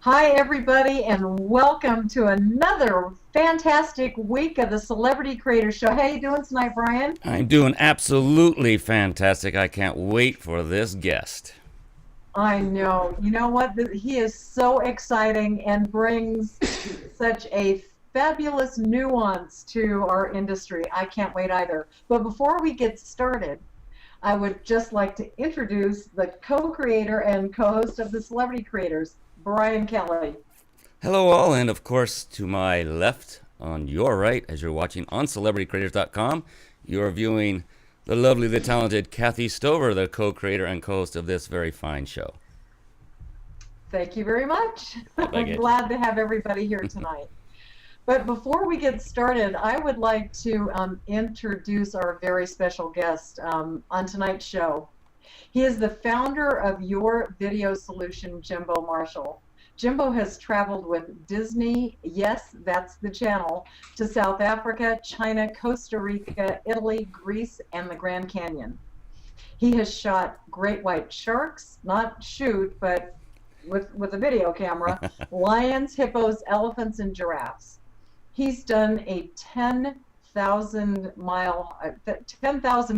Hi, everybody, and welcome to another fantastic week of the Celebrity Creator Show. How you doing tonight, Brian? I'm doing absolutely fantastic. I can't wait for this guest. I know. You know what? He is so exciting and brings such a fabulous nuance to our industry. I can't wait either. But before we get started, I would just like to introduce the co-creator and co-host of the Celebrity Creators, Brian Kelly. Hello, all, and of course, to my left, on your right, as you're watching on CelebrityCreators.com, you're viewing the lovely, the talented Kathy Stover, the co-creator and co-host of this very fine show. Thank you very much. I I'm get glad to have everybody here tonight. But before we get started, I would like to introduce our very special guest on tonight's show. He is the founder of Your Video Solution, Jimbo Marshall. Jimbo has traveled with Disney, yes, that's the channel, to South Africa, China, Costa Rica, Italy, Greece, and the Grand Canyon. He has shot great white sharks, not shoot, but with a video camera, lions, hippos, elephants, and giraffes. He's done a 10,000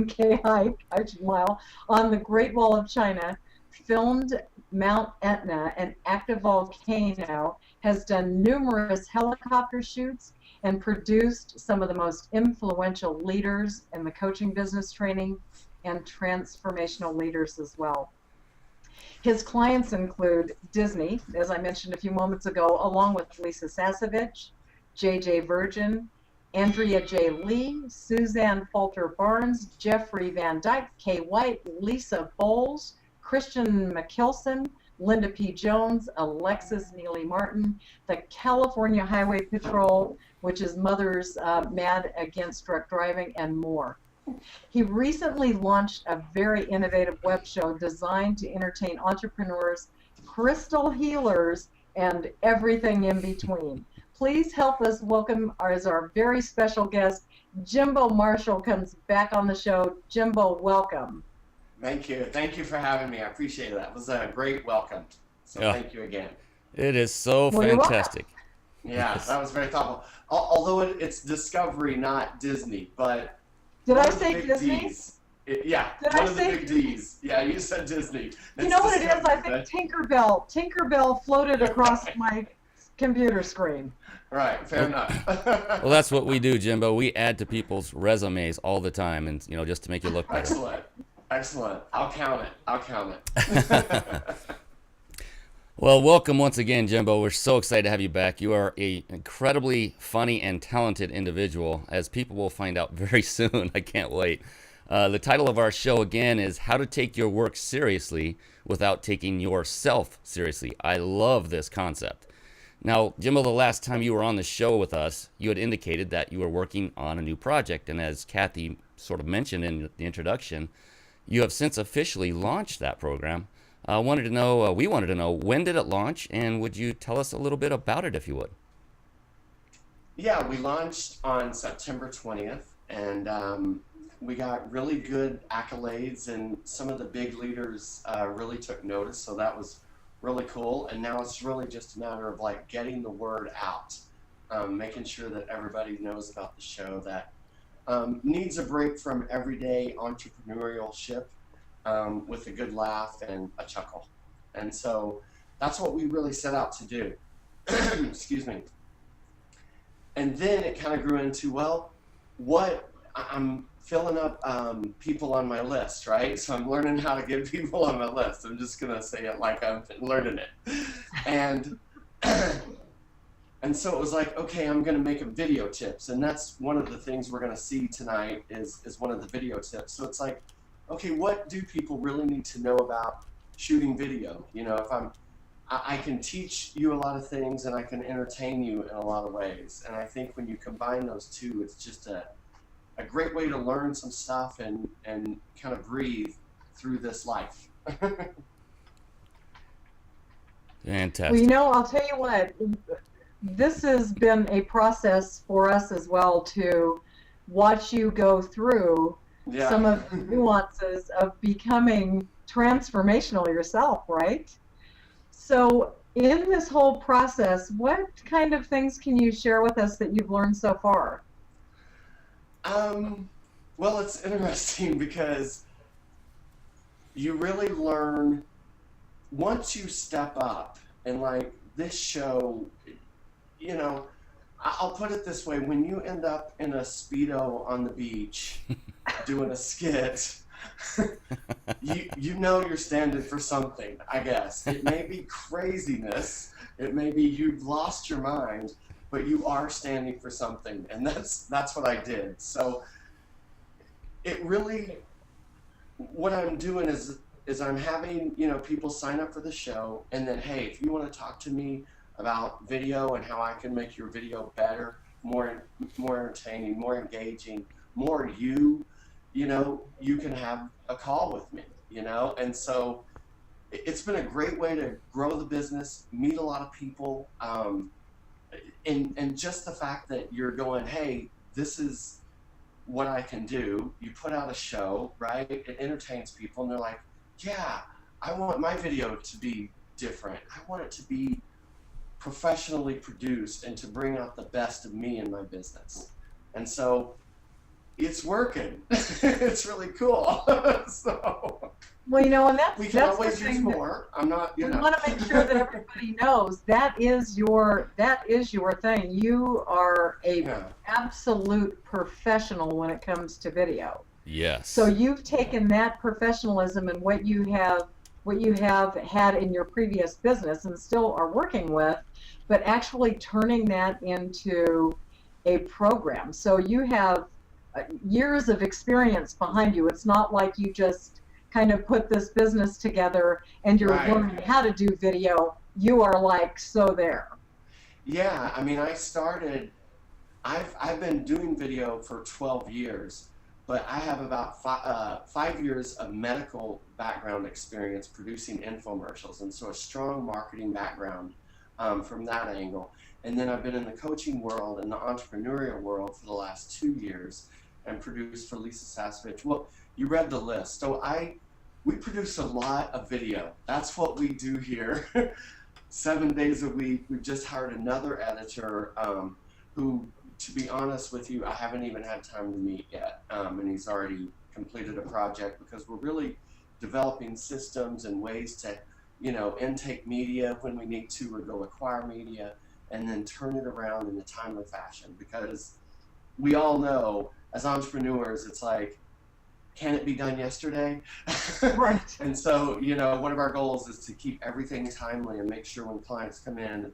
K hike, mile, on the Great Wall of China, filmed Mount Etna, an active volcano, has done numerous helicopter shoots, and produced some of the most influential leaders in the coaching business training and transformational leaders as well. His clients include Disney, as I mentioned a few moments ago, along with Lisa Sasevich, J.J. Virgin, Andrea J. Lee, Suzanne Falter Barnes, Jeffrey Van Dyke, Kay White, Lisa Bowles, Christian McKelson, Linda P. Jones, Alexis Neely Martin, the California Highway Patrol, which is Mothers Mad Against Drunk Driving, and more. He recently launched a very innovative web show designed to entertain entrepreneurs, crystal healers, and everything in between. Please help us welcome as our very special guest, Jimbo Marshall comes back on the show. Jimbo, welcome. Thank you. Thank you for having me. I appreciate it. That was a great welcome. So thank you again. It is so fantastic. Yeah, that was very thoughtful. Although it's Discovery, not Disney, but did I say Disney? Yeah, did one I of the say big D's. Yeah, you said Disney. You know what it is? I think Tinkerbell. Tinkerbell floated across my computer screen. Right, fair enough. Well, that's what we do, Jimbo. We add to people's resumes all the time, and just to make you look better. Excellent. I'll count it. Well, welcome once again, Jimbo. We're so excited to have you back. You are an incredibly funny and talented individual, as people will find out very soon. I can't wait. The title of our show, again, is How to Take Your Work Seriously Without Taking Yourself Seriously. I love this concept. Now, Jimbo, the last time you were on the show with us, you had indicated that you were working on a new project. And as Kathy sort of mentioned in the introduction, you have since officially launched that program. We wanted to know, when did it launch, and would you tell us a little bit about it, if you would? Yeah, we launched on September 20th, and we got really good accolades, and some of the big leaders really took notice, so that was really cool. And now it's really just a matter of getting the word out, making sure that everybody knows about the show that needs a break from everyday entrepreneurship with a good laugh and a chuckle. And so that's what we really set out to do. Excuse me. And then it kind of grew into, I'm filling up people on my list, right? So I'm learning how to get people on my list. I'm just going to say it like I'm learning it. And so it was okay, I'm going to make a video tips. And that's one of the things we're going to see tonight is one of the video tips. So it's okay, what do people really need to know about shooting video? If I can teach you a lot of things, and I can entertain you in a lot of ways. And I think when you combine those two, it's just a great way to learn some stuff and kind of breathe through this life. Fantastic. Well, I'll tell you what, this has been a process for us as well to watch you go through some of the nuances of becoming transformational yourself, right? So in this whole process, what kind of things can you share with us that you've learned so far? Well, it's interesting because you really learn once you step up, and like this show, you know, I'll put it this way: when you end up in a Speedo on the beach doing a skit, you know you're standing for something, I guess. It may be craziness, it may be you've lost your mind, but you are standing for something, and that's what I did. So it really, what I'm doing is I'm having, people sign up for the show, and then, hey, if you want to talk to me about video and how I can make your video better, more entertaining, more engaging, more you can have a call with me, and so it's been a great way to grow the business, meet a lot of people, and just the fact that you're going, hey, this is what I can do. You put out a show, right? It entertains people, and they're like, yeah, I want my video to be different. I want it to be professionally produced and to bring out the best of me in my business. And so it's working. It's really cool. So Well, and we can that's always the use thing more. I'm not, we want to make sure that everybody knows that is your thing. You are a Yeah. absolute professional when it comes to video. Yes. So you've taken that professionalism and what you have had in your previous business and still are working with, but actually turning that into a program. So you have years of experience behind you. It's not like you just kind of put this business together and you're Right. learning how to do video. You are like, so there. Yeah, I mean, I've been doing video for 12 years, but I have about 5 years of medical background experience producing infomercials, and so a strong marketing background from that angle. And then I've been in the coaching world and the entrepreneurial world for the last 2 years and produced for Lisa Sasevich. Well, you read the list. So we produce a lot of video. That's what we do here. 7 days a week. We've just hired another editor who, to be honest with you, I haven't even had time to meet yet. And he's already completed a project because we're really developing systems and ways to, intake media when we need to, or go acquire media, and then turn it around in a timely fashion. Because we all know, as entrepreneurs, it's like, can it be done yesterday? Right. And so, one of our goals is to keep everything timely and make sure when clients come in,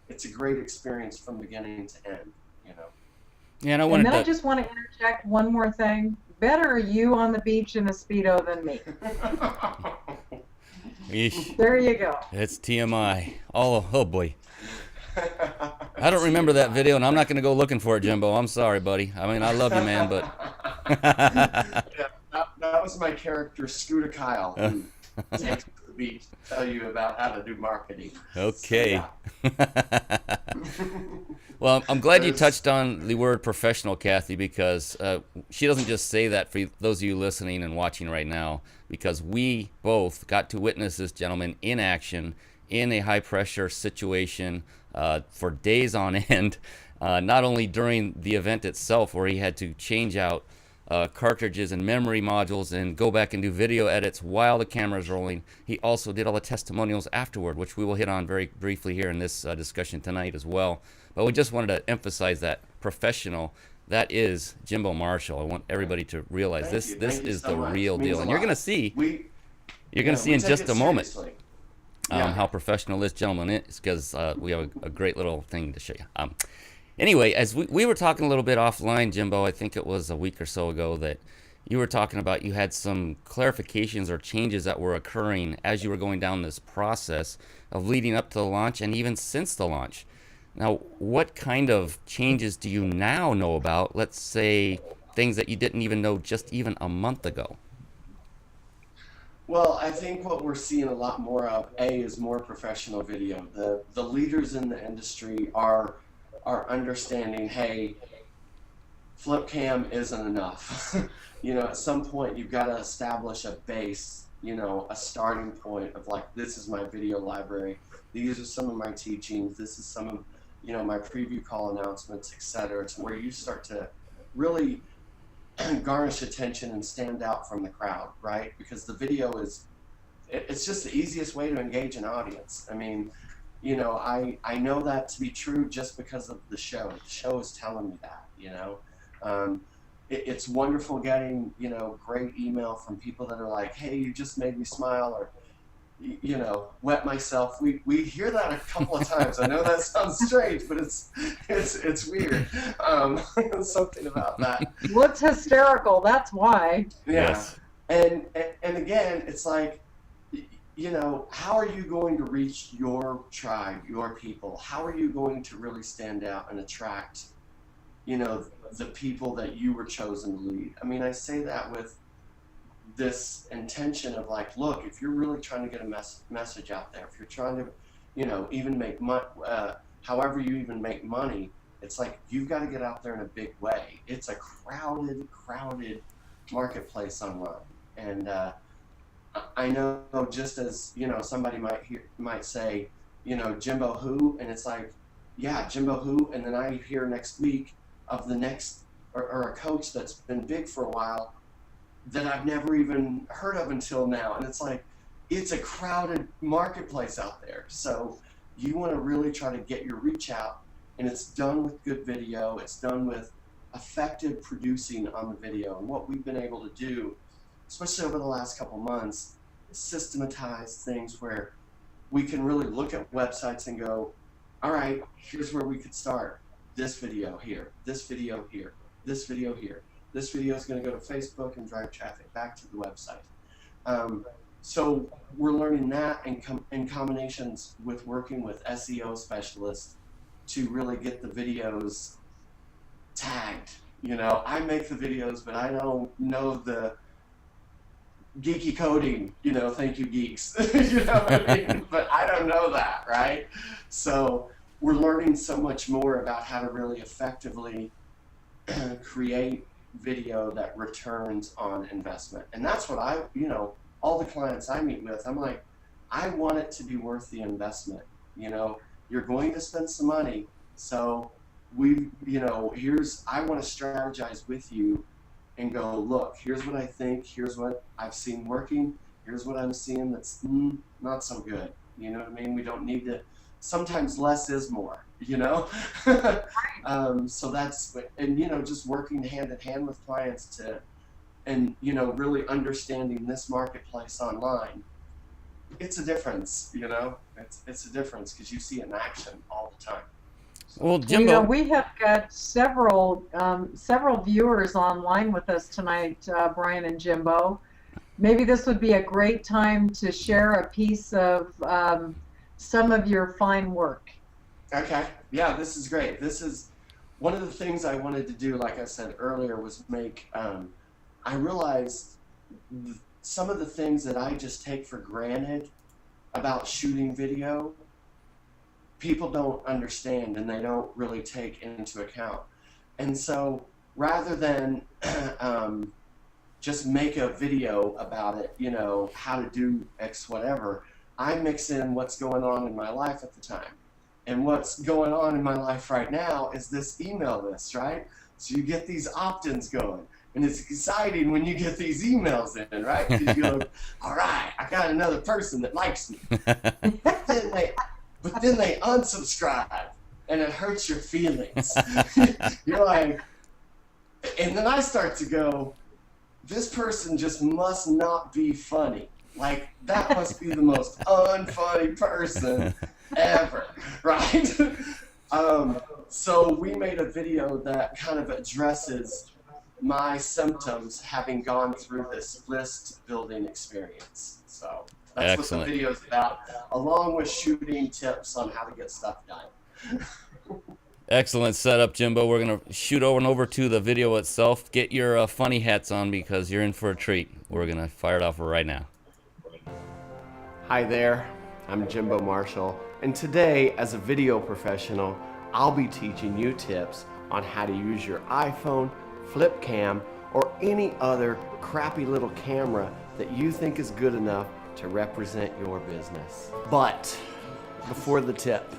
it's a great experience from beginning to end. Yeah, and And then I just want to interject one more thing. Better are you on the beach in a Speedo than me. Eesh, There you go. it's TMI. Oh boy. I don't remember that video, and I'm not going to go looking for it, Jimbo. I'm sorry, buddy. I mean, I love you, man, but Yeah, that was my character, Scooter Kyle, who takes to the beach to tell you about how to do marketing. okay. So, yeah. Well, I'm glad you touched on the word professional, Kathy, because she doesn't just say that for those of you listening and watching right now, because we both got to witness this gentleman in action in a high-pressure situation for days on end, not only during the event itself where he had to change out cartridges and memory modules and go back and do video edits while the camera's rolling. He also did all the testimonials afterward, which we will hit on very briefly here in this discussion tonight as well. But we just wanted to emphasize that professional, that is Jimbo Marshall. I want everybody to realize this is the real deal. And you're going to see, in just a moment how professional this gentleman is, because we have a great little thing to show you. Anyway, as we were talking a little bit offline, Jimbo, I think it was a week or so ago that you were talking about you had some clarifications or changes that were occurring as you were going down this process of leading up to the launch and even since the launch. Now, what kind of changes do you now know about, let's say, things that you didn't even know just even a month ago? Well, I think what we're seeing a lot more of, is more professional video. The leaders in the industry are understanding, hey, flip cam isn't enough. At some point you've got to establish a base a starting point of like, this is my video library. These are some of my teachings. This is some of, my preview call announcements, etc. To where you start to really garnish attention and stand out from the crowd, right? Because the video it's just the easiest way to engage an audience. I mean, I know that to be true just because of the show. The show is telling me that. It's wonderful getting, great email from people that are like, hey, you just made me smile, or, wet myself. We hear that a couple of times. I know that sounds strange, but it's weird. Something about that. Looks hysterical. That's why. Yeah. Yes. And again, it's like, how are you going to reach your tribe, your people? How are you going to really stand out and attract, the people that you were chosen to lead? I mean, I say that with this intention of like, look, if you're really trying to get a message out there, if you're trying to, even make money, however you even make money, it's like, you've got to get out there in a big way. It's a crowded marketplace online. And, I know, just as, somebody might say, Jimbo who? And it's like, yeah, Jimbo who? And then I hear next week of the next, or a coach that's been big for a while that I've never even heard of until now. And it's like, it's a crowded marketplace out there. So you want to really try to get your reach out, and it's done with good video. It's done with effective producing on the video. And what we've been able to do, especially over the last couple months, systematize things where we can really look at websites and go, all right, here's where we could start. This video here, this video here, this video here. This video is going to go to Facebook and drive traffic back to the website. So we're learning that in combinations with working with SEO specialists to really get the videos tagged. I make the videos, but I don't know the geeky coding, thank you geeks, what I mean? But I don't know that, right? So we're learning so much more about how to really effectively create video that returns on investment. And that's what all the clients I meet with, I'm like, I want it to be worth the investment. You're going to spend some money, so I want to strategize with you and go, look, here's what I think, here's what I've seen working, here's what I'm seeing that's not so good. You know what I mean? We don't need to, sometimes less is more, so that's, and just working hand in hand with clients really understanding this marketplace online. It's a difference, it's a difference because you see it in action all the time. Well, Jimbo, we have got several viewers online with us tonight, Brian and Jimbo. Maybe this would be a great time to share a piece of some of your fine work. Okay, yeah, this is great. This is one of the things I wanted to do, like I said earlier, was make, I realized some of the things that I just take for granted about shooting video, people don't understand and they don't really take into account. And so rather than just make a video about it, how to do X whatever, I mix in what's going on in my life at the time. And what's going on in my life right now is this email list, right? So you get these opt-ins going. And it's exciting when you get these emails in, right? Because you go, all right, I got another person that likes me. But then they unsubscribe, and it hurts your feelings. You're like, and then I start to go, this person just must not be funny. Like, that must be the most unfunny person ever, right? So we made a video that kind of addresses my symptoms having gone through this list building experience. So that's Excellent. what the video is about, along with shooting tips on how to get stuff done. Excellent setup, Jimbo. We're going to shoot over to the video itself. Get your funny hats on because you're in for a treat. We're going to fire it off right now. Hi there, I'm Jimbo Marshall, and today, as a video professional, I'll be teaching you tips on how to use your iPhone, flip cam, or any other crappy little camera that you think is good enough to represent your business. But before the tip,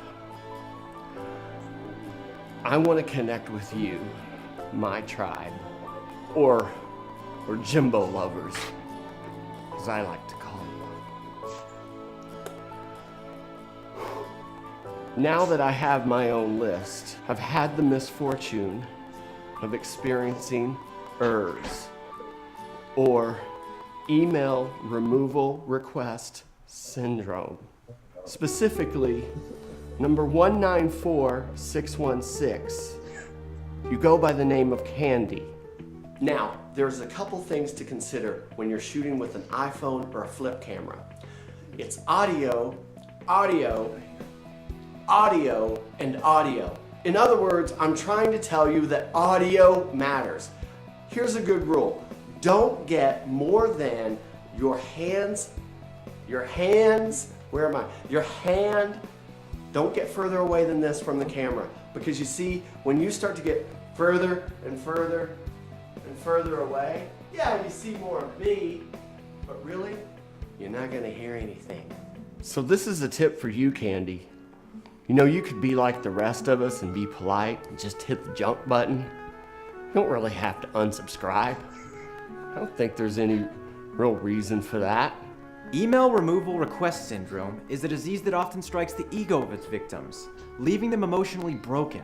I want to connect with you, my tribe, or Jimbo lovers, as I like to call you. Now that I have my own list, I've had the misfortune of experiencing ERS, or email removal request syndrome. Specifically, number 194616. You go by the name of Candy. Now, there's a couple things to consider when you're shooting with an iPhone or a flip camera. It's audio, audio, audio, and audio. In other words, I'm trying to tell you that audio matters. Here's a good rule. Don't get more than your hands, where am I? Your hand, don't get further away than this from the camera. Because you see, when you start to get further and further and further away, yeah, you see more of me, but really, you're not gonna hear anything. So this is a tip for you, Candy. You know, you could be like the rest of us and be polite and just hit the junk button. You don't really have to unsubscribe. I don't think there's any real reason for that. Email removal request syndrome is a disease that often strikes the ego of its victims, leaving them emotionally broken.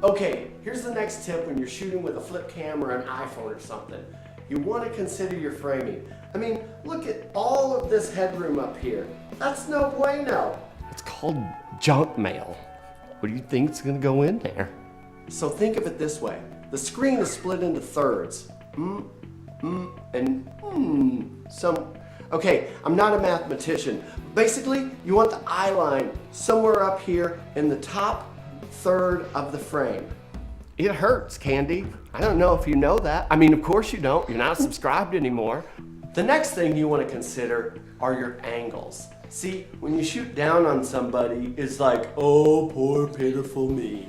Okay, here's the next tip when you're shooting with a flip camera, an iPhone or something. You want to consider your framing. I mean, look at all of this headroom up here. That's no bueno. It's called junk mail. What do you think is going to go in there? So think of it this way. The screen is split into thirds. Okay, I'm not a mathematician. Basically, you want the eye line somewhere up here in the top third of the frame. It hurts, Candy. I don't know if you know that. I mean, of course you don't. You're not subscribed anymore. The next thing you want to consider are your angles. See, when you shoot down on somebody, it's like, oh, poor pitiful me.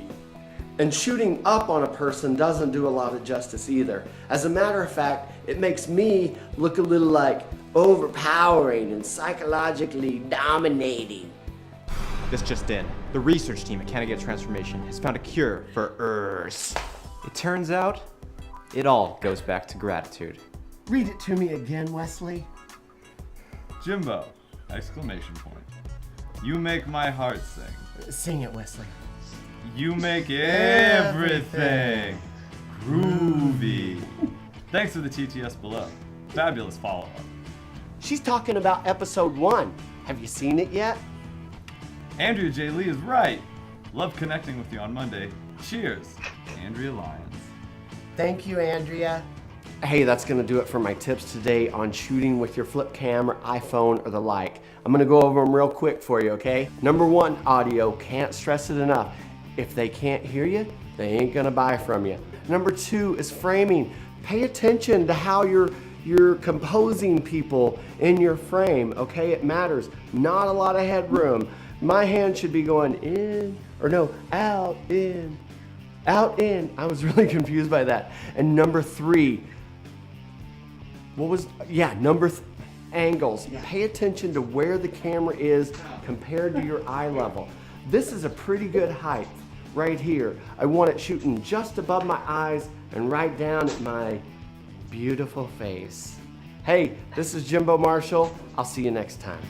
And shooting up on a person doesn't do a lot of justice either. As a matter of fact, it makes me look a little like overpowering and psychologically dominating. This just in. The research team at Canada Transformation has found a cure for ERS. It turns out, it all goes back to gratitude. Read it to me again, Wesley. Jimbo! Exclamation point. You make my heart sing. Sing it, Wesley. You make everything groovy. Thanks for the TTS below. Fabulous follow-up. She's talking about episode 1. Have you seen it yet? Andrea J. Lee is right. Love connecting with you on Monday. Cheers, Andrea Lyons. Thank you, Andrea. Hey, that's gonna do it for my tips today on shooting with your flip camera, iPhone, or the like. I'm gonna go over them real quick for you, okay? Number 1, audio. Can't stress it enough. If they can't hear you, they ain't gonna buy from you. Number 2 is framing. Pay attention to how you're composing people in your frame, okay? It matters. Not a lot of headroom. My hand should be going in, or no, out, in, out, in. I was really confused by that. And number 3, angles. Pay attention to where the camera is compared to your eye level. This is a pretty good height right here. I want it shooting just above my eyes and right down at my beautiful face. Hey, this is Jimbo Marshall. I'll see you next time.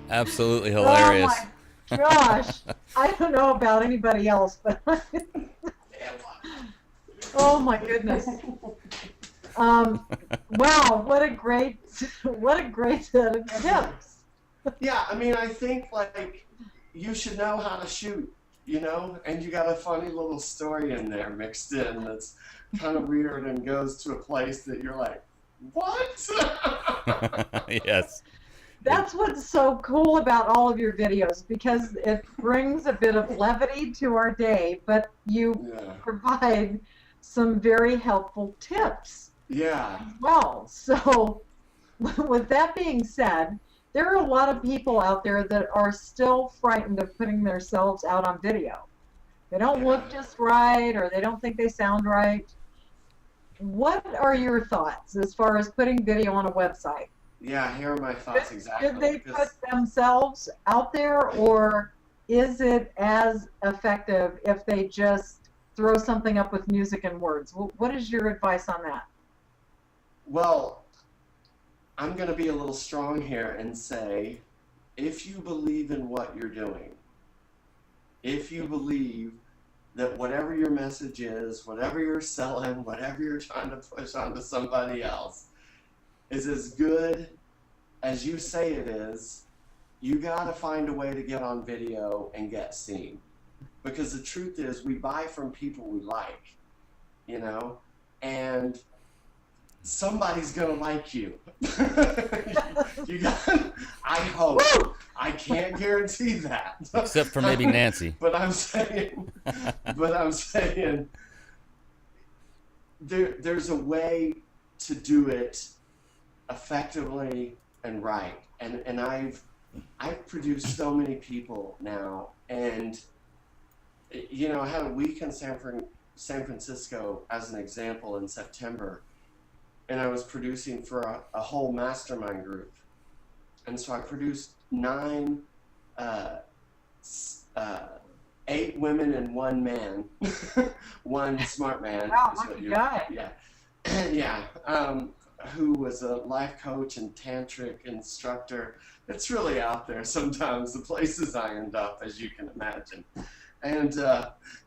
Absolutely hilarious. Oh my gosh. I don't know about anybody else, but oh my goodness. Wow, what a great set of tips. Yeah, I mean, I think like you should know how to shoot, you know, and you got a funny little story in there mixed in that's kind of weird and goes to a place that you're like, what? Yes. That's what's so cool about all of your videos, because it brings a bit of levity to our day, but you provide some very helpful tips. Yeah. Well, so with that being said, there are a lot of people out there that are still frightened of putting themselves out on video. They don't look just right, or they don't think they sound right. What are your thoughts as far as putting video on a website? Yeah, here are my thoughts exactly. Should they put themselves out there, or is it as effective if they just throw something up with music and words? What is your advice on that? Well, I'm going to be a little strong here and say, if you believe in what you're doing, if you believe that whatever your message is, whatever you're selling, whatever you're trying to push onto somebody else is as good as you say it is, you got to find a way to get on video and get seen. Because the truth is, we buy from people we like, you know, and somebody's gonna like you. You got, I hope. I can't guarantee that. Except for maybe Nancy. But I'm saying, there's a way to do it effectively and right. And I've produced so many people now, and you know, I had a week in San Francisco as an example in September, and I was producing for a whole mastermind group. And so I produced 8 women and 1 man, one smart man. Wow, lucky guy. Yeah, yeah. Who was a life coach and tantric instructor. It's really out there sometimes, the places I end up, as you can imagine. And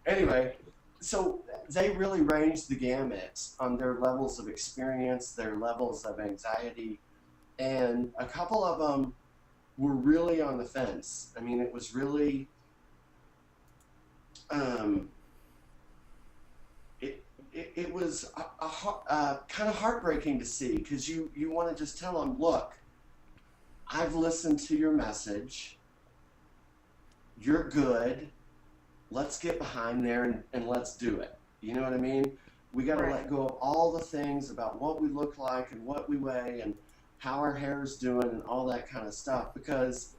anyway, so they really ranged the gamut on their levels of experience, their levels of anxiety, and a couple of them were really on the fence. I mean, it was really, it was kind of heartbreaking to see, because you want to just tell them, look, I've listened to your message, you're good, let's get behind there and let's do it. You know what I mean? We got to let go of all the things about what we look like and what we weigh and how our hair is doing and all that kind of stuff, because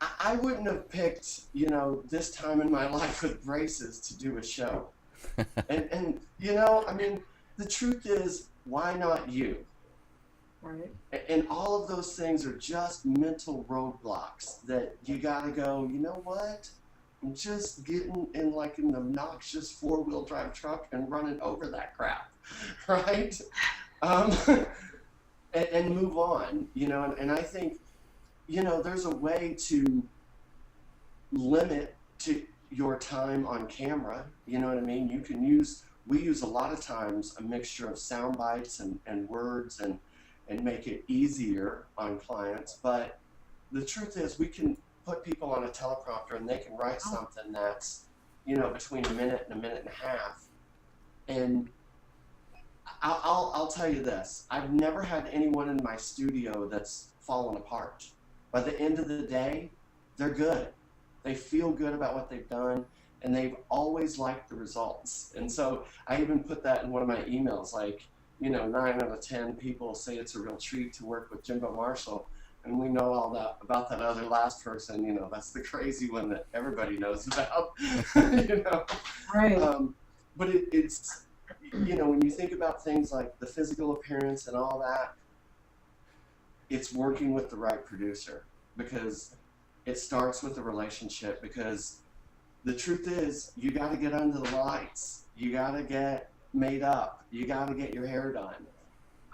I wouldn't have picked, you know, this time in my life with braces to do a show. and you know, I mean, the truth is, why not you? Right. And all of those things are just mental roadblocks that you got to go, you know what? I'm just getting in like an obnoxious 4-wheel drive truck and running over that crap, right? And move on, you know, and I think, you know, there's a way to limit to your time on camera, you know what I mean? We use a lot of times a mixture of sound bites and words and make it easier on clients, but the truth is we can put people on a teleprompter and they can write something that's, you know, between a minute and a minute and a half. And I'll tell you this, I've never had anyone in my studio that's fallen apart. By the end of the day, they're good. They feel good about what they've done, and they've always liked the results. And so I even put that in one of my emails, like, you know, 9 out of 10 people say it's a real treat to work with Jimbo Marshall. And we know all that about that other last person, you know, that's the crazy one that everybody knows about, you know. Right. But it's, you know, when you think about things like the physical appearance and all that, it's working with the right producer, because it starts with the relationship, because the truth is, you got to get under the lights. You got to get made up. You got to get your hair done.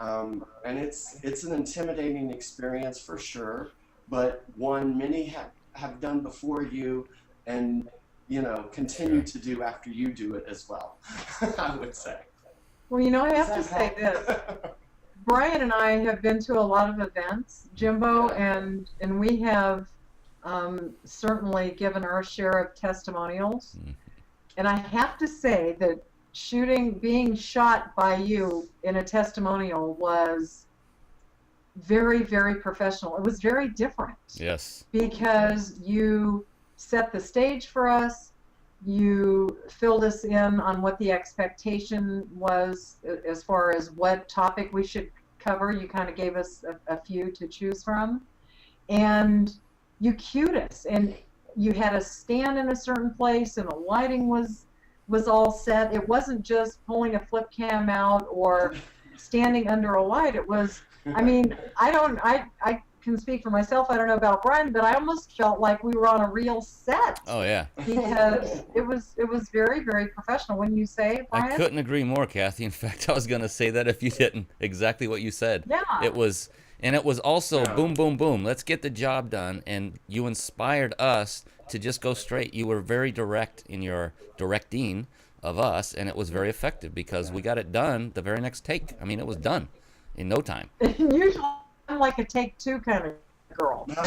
And it's an intimidating experience for sure, but one many have done before you and, you know, continue to do after you do it as well, I would say. Well, you know, I have to say this. Brian and I have been to a lot of events, Jimbo, and we have certainly given our share of testimonials. And I have to say that being shot by you in a testimonial was very, very professional. It was very different. Yes. Because you set the stage for us. You filled us in on what the expectation was as far as what topic we should cover. You kind of gave us a few to choose from. And you cued us. And you had to stand in a certain place, and the lighting was all set. It wasn't just pulling a flip cam out or standing under a light. It was, I mean, I can speak for myself. I don't know about Brian, but I almost felt like we were on a real set. Oh yeah. Because it was very, very professional. When you say, Brian? I couldn't agree more, Kathy. In fact, I was going to say that if you didn't. Exactly what you said. Yeah. It was, and it was also boom, boom, boom. Let's get the job done. And you inspired us to just go straight. You were very direct in your directing of us, and it was very effective because we got it done the very next take. I mean, it was done in no time. Usually I'm like a take two kind of girl, you know?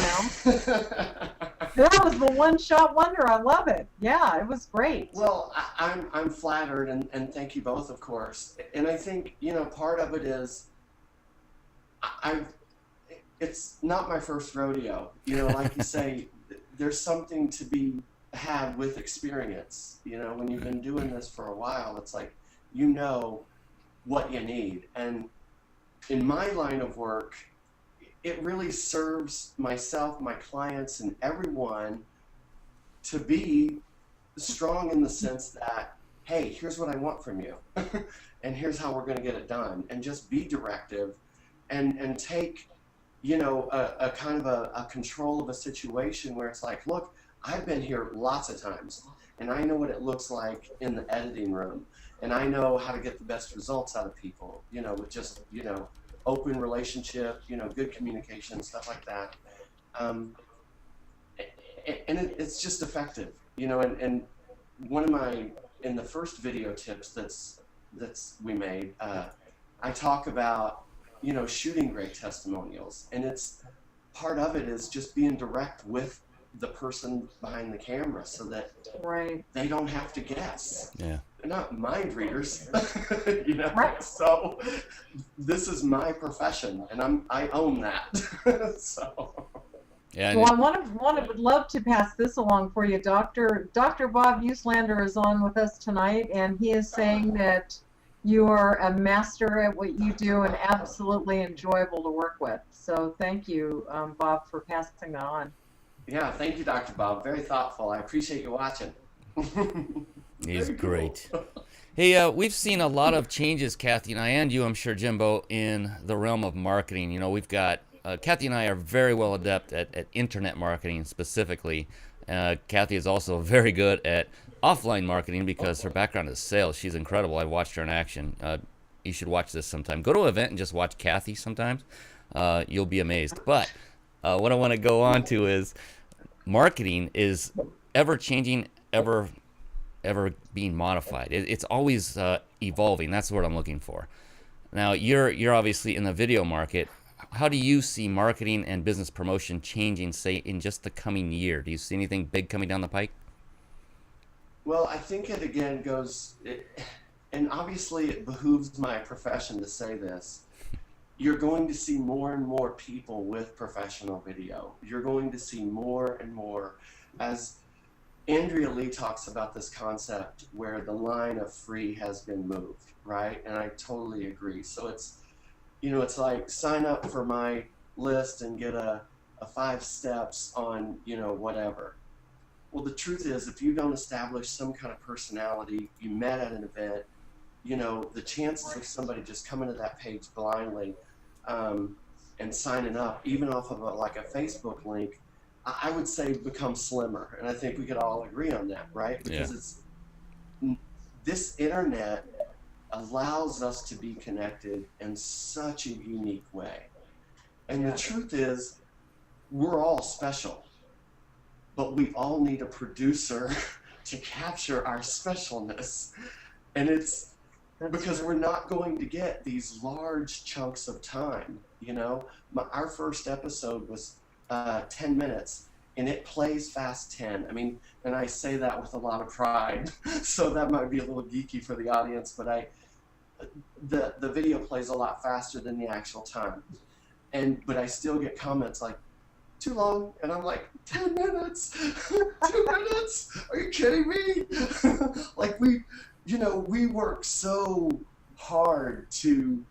That was the one shot wonder. I love it. Yeah, it was great. Well, I'm flattered, and thank you both, of course. And I think, you know, part of it is it's not my first rodeo. You know, like you say, there's something to be had with experience. You know, when you've been doing this for a while, it's like, you know what you need. And in my line of work, it really serves myself, my clients, and everyone to be strong in the sense that, hey, here's what I want from you, and here's how we're going to get it done, and just be directive, and take, you know, a kind of a control of a situation where it's like, look, I've been here lots of times, and I know what it looks like in the editing room, and I know how to get the best results out of people, you know, with just, you know, open relationship, you know, good communication, stuff like that. And it's just effective, you know, and one of my, in the first video tips that's we made, I talk about, you know, shooting great testimonials, and it's, part of it is just being direct with the person behind the camera so that they don't have to guess. Yeah. They're not mind readers, you know. Right. So this is my profession, and I own that. So. Yeah. Well, I would love to pass this along for you. Dr. Bob Uslander is on with us tonight, and he is saying that you are a master at what you do and absolutely enjoyable to work with. So thank you, Bob, for passing that on. Yeah, thank you, Dr. Bob. Very thoughtful. I appreciate you watching. He's great. Hey, we've seen a lot of changes, Kathy and I, and you, I'm sure, Jimbo, in the realm of marketing. You know, we've got, Kathy and I are very well adept at internet marketing specifically. Kathy is also very good at offline marketing because her background is sales. She's incredible. I've watched her in action. You should watch this sometime. Go to an event and just watch Kathy sometimes. You'll be amazed. But what I want to go on to is marketing is ever changing, ever being modified. It's always evolving. That's what I'm looking for. Now, you're obviously in the video market. How do you see marketing and business promotion changing, say, in just the coming year? Do you see anything big coming down the pike? Well, I think it again goes, and obviously it behooves my profession to say this. You're going to see more and more people with professional video. You're going to see more and more, as Andrea Lee talks about this concept where the line of free has been moved, right? And I totally agree. So it's, you know, it's like sign up for my list and get a 5 steps on, you know, whatever. Well, the truth is, if you don't establish some kind of personality, you met at an event, you know, the chances of somebody just coming to that page blindly and signing up, even off of like a Facebook link, I would say become slimmer. And I think we could all agree on that, right? Because this internet allows us to be connected in such a unique way. And the truth is, we're all special, but we all need a producer to capture our specialness. And it's because we're not going to get these large chunks of time, you know? Our first episode was 10 minutes, and it plays fast 10. I mean, and I say that with a lot of pride, so that might be a little geeky for the audience, but the video plays a lot faster than the actual time. But I still get comments like, too long, and I'm like, 10 minutes, 2 minutes, are you kidding me? Like we work so hard to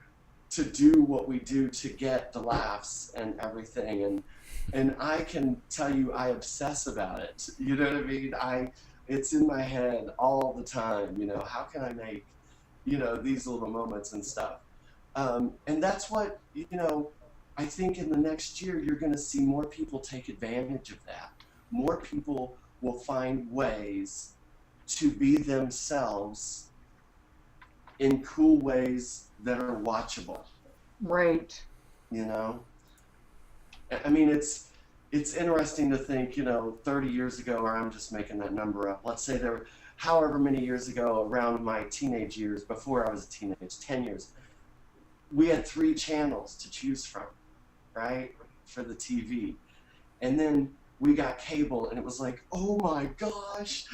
do what we do to get the laughs and everything, and And I can tell you, I obsess about it. You know what I mean? It's in my head all the time. How can I make, these little moments and stuff. And that's what, I think in the next year, you're going to see more people take advantage of that. More people will find ways to be themselves in cool ways that are watchable. Right. I mean, it's interesting to think, 30 years ago, or I'm just making that number up. Let's say there were however many years ago, around my teenage years, before I was a teenage, 10 years, we had 3 channels to choose from, right, for the TV. And then we got cable, and it was like, oh my gosh.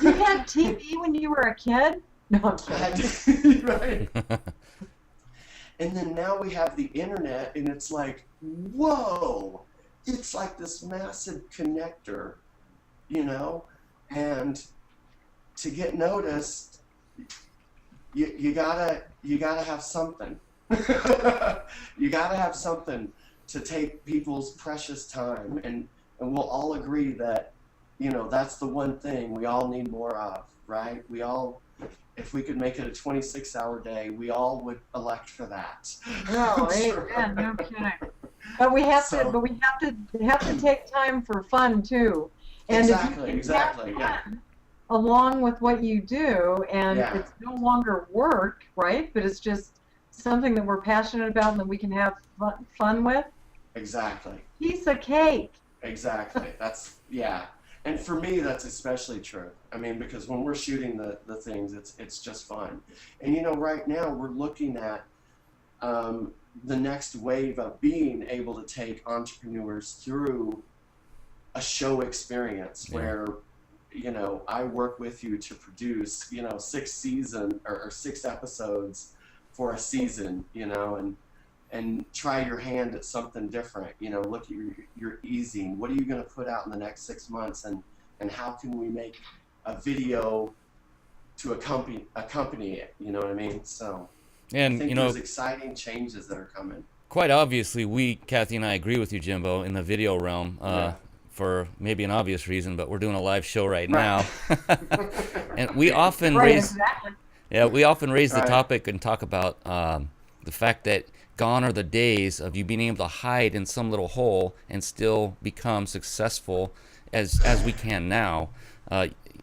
You had TV when you were a kid? No, I'm kidding. Right. And then now we have the internet, and it's like, whoa, it's like this massive connector, and to get noticed, you gotta have something. You gotta have something to take people's precious time, and we'll all agree that, that's the one thing we all need more of, right? If we could make it a 26-hour day, we all would elect for that. No, amen, no kidding. But we have to take time for fun too. And exactly, if you can have fun yeah. along with what you do, and Yeah. it's no longer work, right? But it's just something that we're passionate about and that we can have fun with. Exactly. Piece of cake. Exactly. Yeah. And for me, that's especially true. I mean, because when we're shooting the things, it's just fun. And right now we're looking at the next wave of being able to take entrepreneurs through a show experience where, I work with you to produce, 6 episodes for a season, and try your hand at something different. Look at your easing. What are you going to put out in the next 6 months, and how can we make a video to accompany it? You know what I mean? So And I think there's exciting changes that are coming. quite obviously, Kathy and I agree with you, Jimbo, in the video realm. For maybe an obvious reason, but we're doing a live show right now. And we often raise the topic and talk about the fact that gone are the days of you being able to hide in some little hole and still become successful as we can now.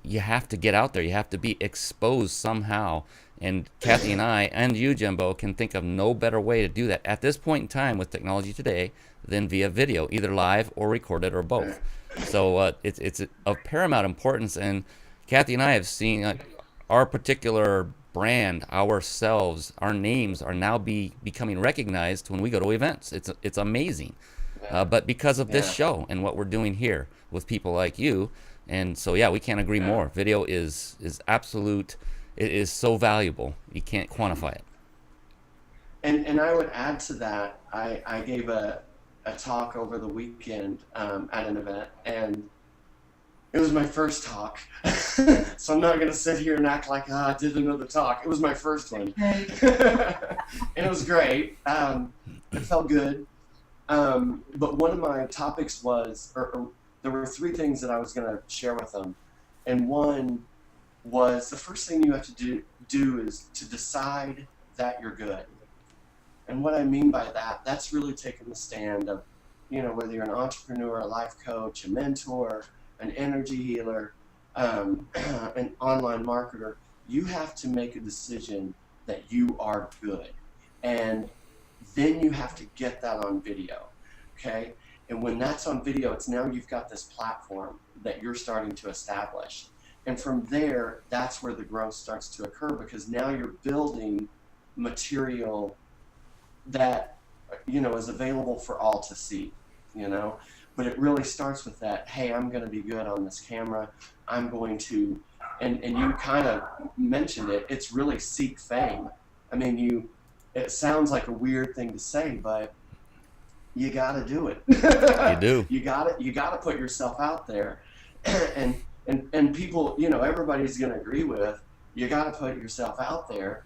You have to get out there. You have to be exposed somehow. And Kathy and I, and you, Jimbo, can think of no better way to do that at this point in time with technology today than via video, either live or recorded or both. So it's of paramount importance. And Kathy and I have seen our particular brand, ourselves, our names are now becoming recognized when we go to events. It's amazing. But because of this show and what we're doing here with people like you, and so we can't agree more. Video is absolute. It is so valuable. You can't quantify it. And I would add to that, I gave a talk over the weekend at an event, and it was my first talk. So I'm not going to sit here and act like I did another talk. It was my first one. And it was great. It felt good. But one of my topics was, or there were 3 things that I was going to share with them. And one was, the first thing you have to do is to decide that you're good. And what I mean by that, that's really taking the stand of, whether you're an entrepreneur, a life coach, a mentor, an energy healer, an online marketer, you have to make a decision that you are good. And then you have to get that on video, okay? And when that's on video, it's now you've got this platform that you're starting to establish. And from there, that's where the growth starts to occur, because now you're building material that, is available for all to see, But it really starts with that, hey, I'm going to be good on this camera. I'm going to, and you kind of mentioned it, it's really seek fame. I mean, it sounds like a weird thing to say, but you got to do it. You do. You got to put yourself out there. And people, everybody's going to agree with, you got to put yourself out there.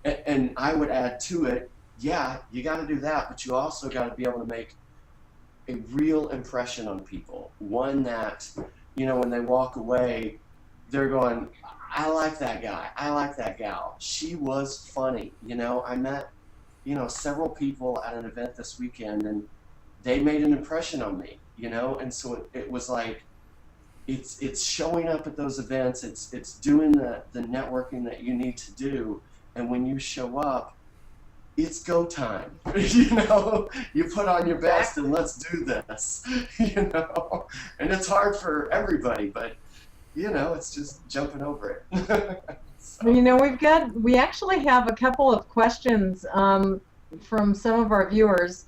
And I would add to it, you got to do that, but you also got to be able to make a real impression on people. One that, when they walk away, they're going, I like that guy. I like that gal. She was funny. I met, several people at an event this weekend, and they made an impression on me, and so it was like, it's showing up at those events. It's doing the networking that you need to do. And when you show up, it's go time. You put on your best and let's do this. And it's hard for everybody, but it's just jumping over it. So. We actually have a couple of questions from some of our viewers.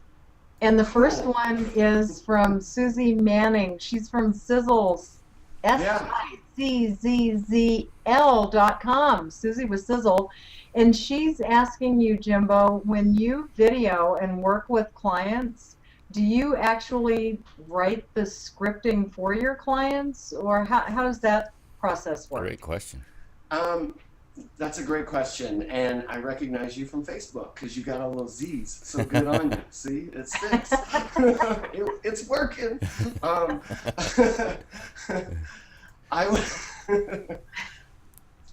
And the first one is from Susie Manning. She's from Sizzles, SICZZL.com. Susie with Sizzle. And she's asking you, Jimbo, when you video and work with clients, do you actually write the scripting for your clients, or how does that process work? Great question. That's a great question, and I recognize you from Facebook because you got all those Z's. So good on you. See, it sticks. It's working.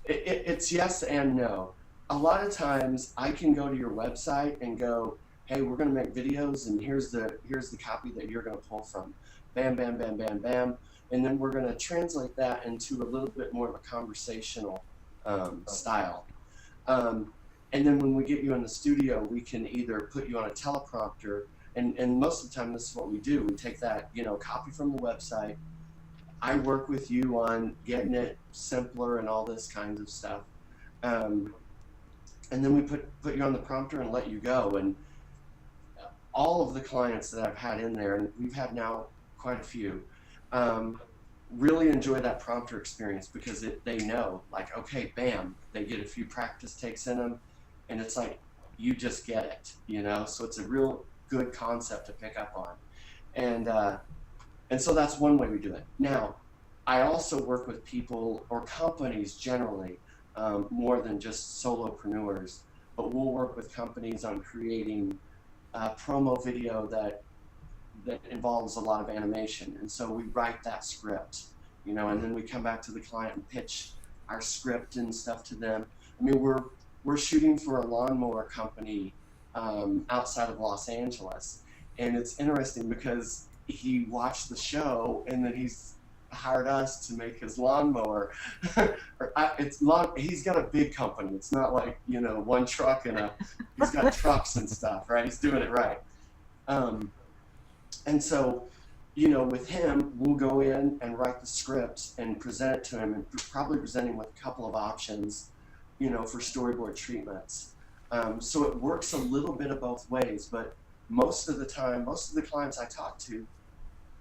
It's yes and no. A lot of times I can go to your website and go, hey, we're going to make videos, and here's the copy that you're going to pull from. Bam, bam, bam, bam, bam. And then we're going to translate that into a little bit more of a conversational style. And then when we get you in the studio, we can either put you on a teleprompter, and most of the time this is what we do. We take that, copy from the website. I work with you on getting it simpler and all this kinds of stuff. And then we put you on the prompter and let you go. And all of the clients that I've had in there, and we've had now quite a few, really enjoy that prompter experience because they know, like, okay, bam, they get a few practice takes in them, and it's like, you just get it, So it's a real good concept to pick up on. And so that's one way we do it. Now, I also work with people or companies generally, more than just solopreneurs, but we'll work with companies on creating promo video that involves a lot of animation, and so we write that script, and then we come back to the client and pitch our script and stuff to them. I mean, we're shooting for a lawnmower company outside of Los Angeles, and it's interesting because he watched the show and then he's hired us to make his lawnmower. He's got a big company. It's not like one truck and he's got trucks and stuff, right? He's doing it right. And so, with him, we'll go in and write the scripts and present it to him, and probably present him with a couple of options, for storyboard treatments. So it works a little bit of both ways, but most of the time, most of the clients I talk to,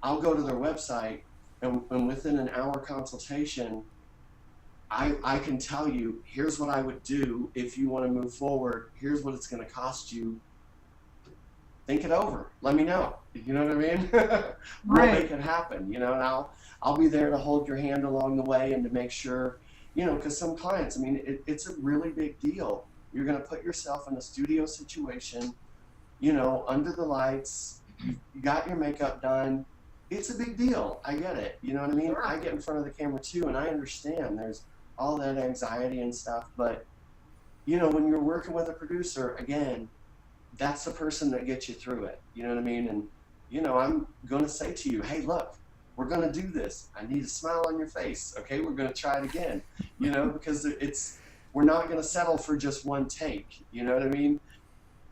I'll go to their website, and within an hour consultation, I can tell you, here's what I would do if you want to move forward. Here's what it's going to cost you. Think it over. Let me know. You know what I mean? We'll make it happen. And I'll be there to hold your hand along the way and to make sure, because some clients, I mean, it's a really big deal. You're going to put yourself in a studio situation, under the lights. You got your makeup done. It's a big deal. I get it. You know what I mean? Sure. I get in front of the camera too, and I understand there's all that anxiety and stuff. But, when you're working with a producer, again, that's the person that gets you through it. You know what I mean? And, I'm going to say to you, hey, look, we're going to do this. I need a smile on your face. Okay, we're going to try it again. Because we're not going to settle for just one take. You know what I mean?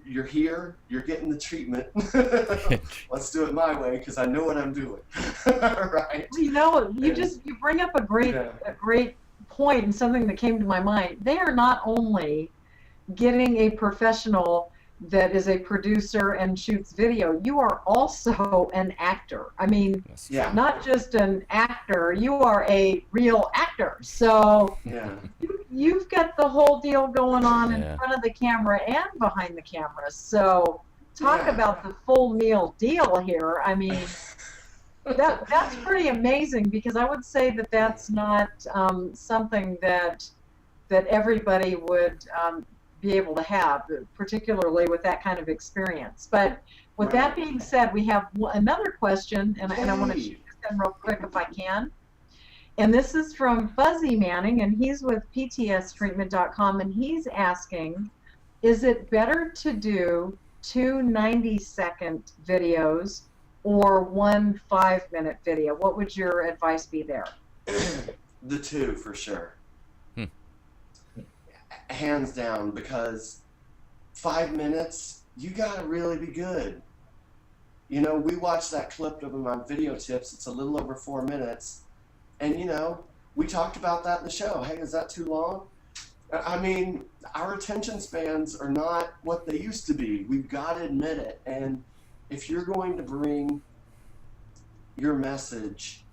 You're here, you're getting the treatment. Let's do it my way because I know what I'm doing. Right? You bring up a great point, and something that came to my mind. They are not only getting a professional that is a producer and shoots video, you are also an actor. I mean, not just an actor, you are a real actor. So you've got the whole deal going on in front of the camera and behind the camera. So talk about the full meal deal here. I mean, that's pretty amazing, because I would say that that's not something that everybody would be able to have, particularly with that kind of experience. But With that being said, we have another question, and I want to shoot this in real quick if I can. And this is from Fuzzy Manning, and he's with PTStreatment.com, and he's asking, is it better to do 2 90-second videos or 1 5-minute video? What would your advice be there? The 2 for sure. Hands down, because 5 minutes, you gotta really be good. You know, we watched that clip of him on Video Tips. It's a little over 4 minutes. And, you know, we talked about that in the show. Hey, is that too long? I mean, our attention spans are not what they used to be. We've got to admit it. And if you're going to bring your message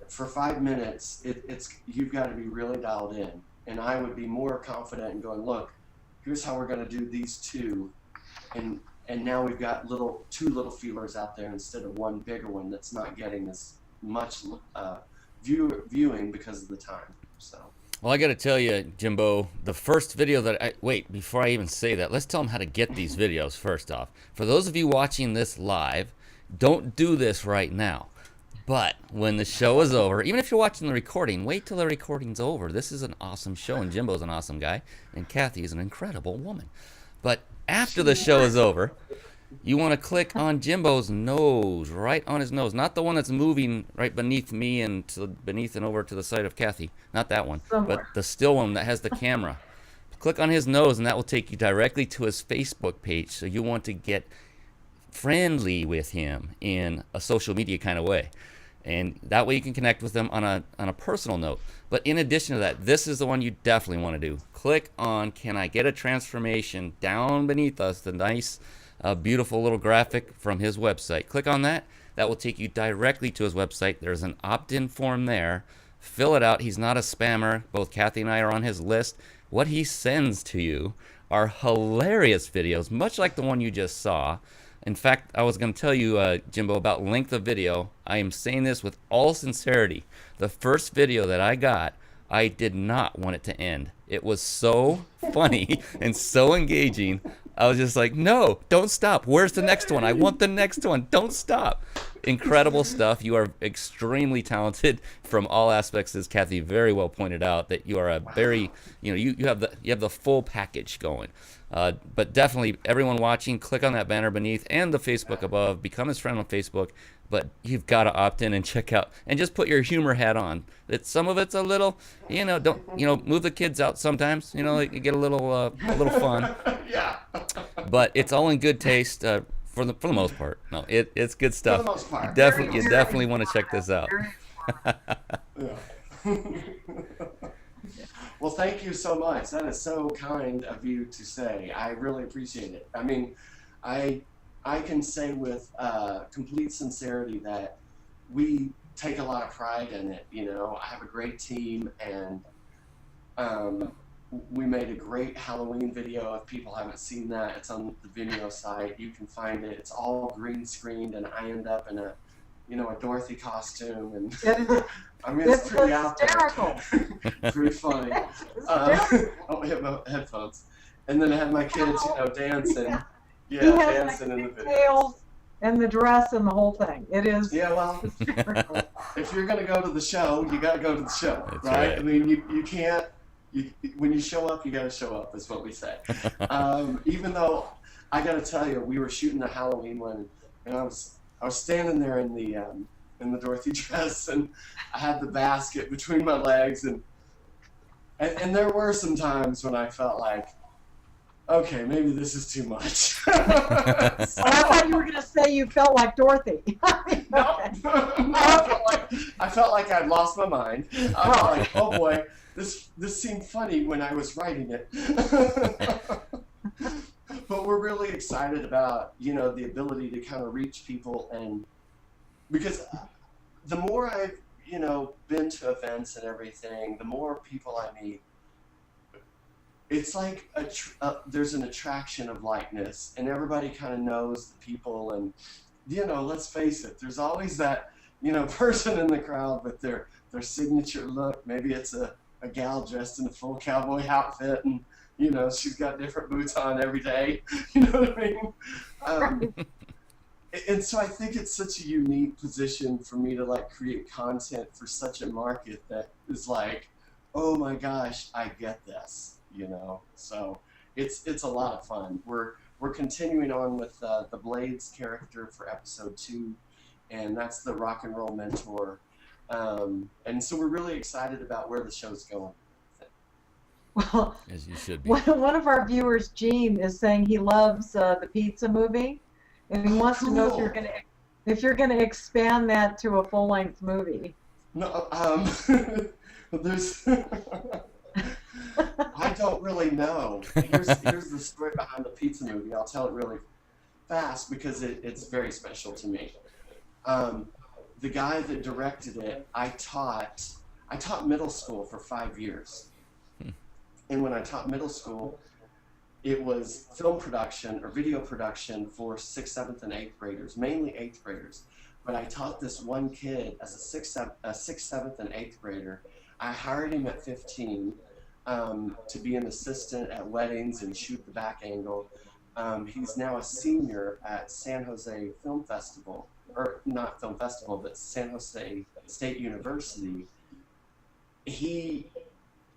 for 5 minutes, you've got to be really dialed in. And I would be more confident in going, look, here's how we're going to do these 2. And now we've got 2 little feelers out there instead of 1 bigger one that's not getting as much viewing because of the time. So. Well, I got to tell you, Jimbo, the first video wait, before I even say that, let's tell them how to get these videos first off. For those of you watching this live, don't do this right now. But when the show is over, even if you're watching the recording, wait till the recording's over. This is an awesome show, and Jimbo's an awesome guy, and Kathy is an incredible woman. But after the show is over, you want to click on Jimbo's nose, right on his nose. Not the one that's moving right beneath me and beneath and over to the side of Kathy. Not that one, but the still one that has the camera. Click on his nose, and that will take you directly to his Facebook page. So you want to get friendly with him in a social media kind of way. And that way you can connect with them on a personal note. But in addition to that, this is the one you definitely want to do. Click on Can I Get a Transformation down beneath us, the nice beautiful little graphic from his website. Click on that. That will take you directly to his website. There's an opt-in form there. Fill it out. He's not a spammer. Both Kathy and I are on his list. What he sends to you are hilarious videos, much like the one you just saw. In fact, I was going to tell you, Jimbo, about length of video. I am saying this with all sincerity. The first video that I got, I did not want it to end. It was so funny and so engaging. I was just like, no, don't stop. Where's the next one? I want the next one. Don't stop. Incredible stuff. You are extremely talented from all aspects, as Kathy very well pointed out, that you are a very, you have the full package going. But definitely, everyone watching, click on that banner beneath and the Facebook above. Become his friend on Facebook. But you've got to opt in and check out, and just put your humor hat on. Some of it's a little, don't move the kids out sometimes. Like you get a little fun. Yeah. But it's all in good taste for the most part. No, it's good stuff. For the most part. You definitely want to check this out. Yeah. Well, thank you so much. That is so kind of you to say. I really appreciate it. I mean, I can say with complete sincerity that we take a lot of pride in it. I have a great team, and we made a great Halloween video. If people haven't seen that, it's on the Vimeo site. You can find it. It's all green screened, and I end up in a Dorothy costume, and I mean, it's pretty hysterical. Out there. Pretty funny. I'll hit my headphones, and then I have my kids, dancing. Yeah, dancing in the video. Tails and the dress and the whole thing. It is. Yeah, well, if you're gonna go to the show, you gotta go to the show, That's right? I mean, you can't. When you show up, you gotta show up. Is what we say. Even though I gotta tell you, we were shooting the Halloween one, and I was standing there in the Dorothy dress, and I had the basket between my legs, and there were some times when I felt like, okay, maybe this is too much. I thought you were going to say you felt like Dorothy. No, I felt like I'd lost my mind. I felt like, oh boy, this seemed funny when I was writing it. But we're really excited about, the ability to kind of reach people, and because the more I've, been to events and everything, the more people I meet, it's like there's an attraction of likeness, and everybody kind of knows the people, and let's face it, there's always that person in the crowd with their signature look. Maybe it's a gal dressed in a full cowboy outfit, and You know, she's got different boots on every day. You know what I mean? Um, and so I think it's such a unique position for me to like create content for such a market that is like, oh my gosh, I get this, you know. So it's a lot of fun. We're continuing on with the Blades character for episode 2, and that's the rock and roll mentor. And so we're really excited about where the show's going. Well, As you should be. one of our viewers, Gene, is saying he loves the pizza movie, and he wants to know if you're gonna expand that to a full-length movie. No, there's. I don't really know. Here's the story behind the pizza movie. I'll tell it really fast because it's very special to me. The guy that directed it, I taught middle school for 5 years. And when I taught middle school, it was film production or video production for 6th, 7th, and 8th graders, mainly 8th graders. But I taught this one kid as a 6th, 7th, and 8th grader. I hired him at 15 to be an assistant at weddings and shoot the back angle. He's now a senior at San Jose Film Festival, or not Film Festival, but San Jose State University. He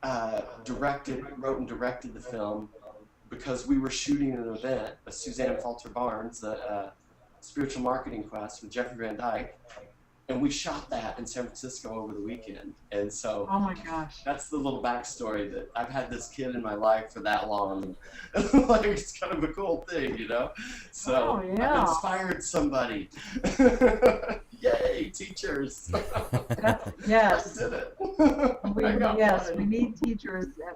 wrote and directed the film because we were shooting an event, a Suzanne Falter Barnes, the spiritual marketing class with Jeffrey Van Dyke, and we shot that in San Francisco over the weekend. And so, Oh my gosh. that's the little backstory that I've had this kid in my life for that long. And, like, it's kind of a cool thing, you know? So Oh, yeah. I've inspired somebody. Yay, teachers. Yes. I did it. Yes, we need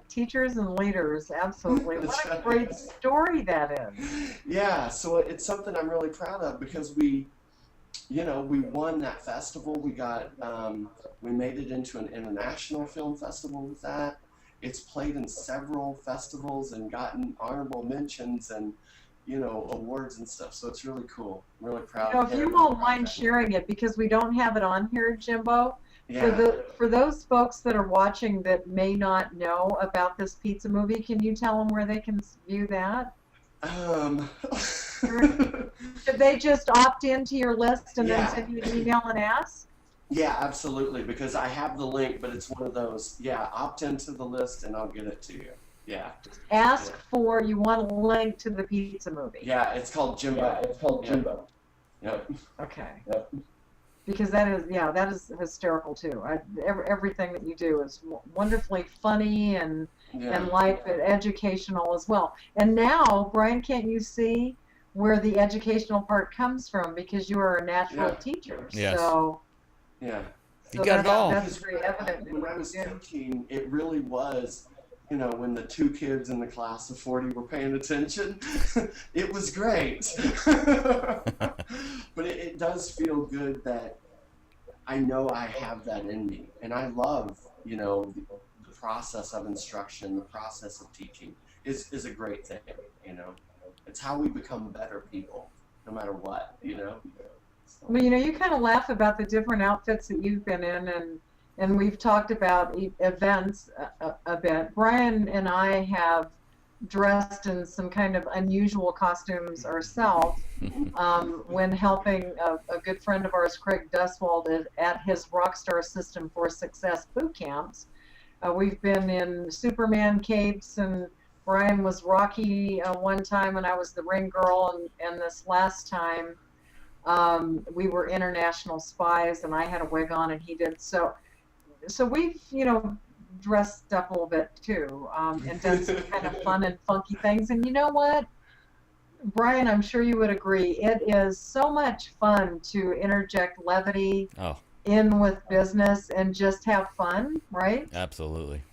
teachers and leaders, absolutely. That's What a right. great story that is. Yeah, so it's something I'm really proud of because we won that festival. We made it into an international film festival with that. It's played in several festivals and gotten honorable mentions and, awards and stuff. So it's really cool. I'm really proud. If you won't mind sharing it, because we don't have it on here, Jimbo. Yeah. For those folks that are watching that may not know about this pizza movie, can you tell them where they can view that? Should they just opt into your list and then send you an email and ask? Yeah, absolutely. Because I have the link, but it's one of those. Yeah, opt into the list and I'll get it to you. Yeah. Ask for, you want a link to the pizza movie. Yeah, it's called Jimbo. Jimbo. Yep. Okay. Yep. Because that is hysterical too. Everything that you do is wonderfully funny and life educational as well. And now, Brian, can't you see where the educational part comes from? Because you are a natural teacher. Yes. So Yeah. You got it all. That's very evident. When I was teaching, it really was, when the 2 kids in the class of 40 were paying attention, it was great. But it does feel good that I know I have that in me. And I love, the process of instruction, the process of teaching is a great thing, It's how we become better people, no matter what, Well, you kind of laugh about the different outfits that you've been in, and we've talked about events a bit. Brian and I have dressed in some kind of unusual costumes ourselves when helping a good friend of ours, Craig Duswald, at his Rockstar System for Success boot camps. We've been in Superman capes, and Brian was Rocky one time, and I was the ring girl, and this last time we were international spies, and I had a wig on, and he did. So we've, dressed up a little bit too, and done some kind of fun and funky things. And you know what, Brian, I'm sure you would agree, it is so much fun to interject levity in with business and just have fun, right? Absolutely.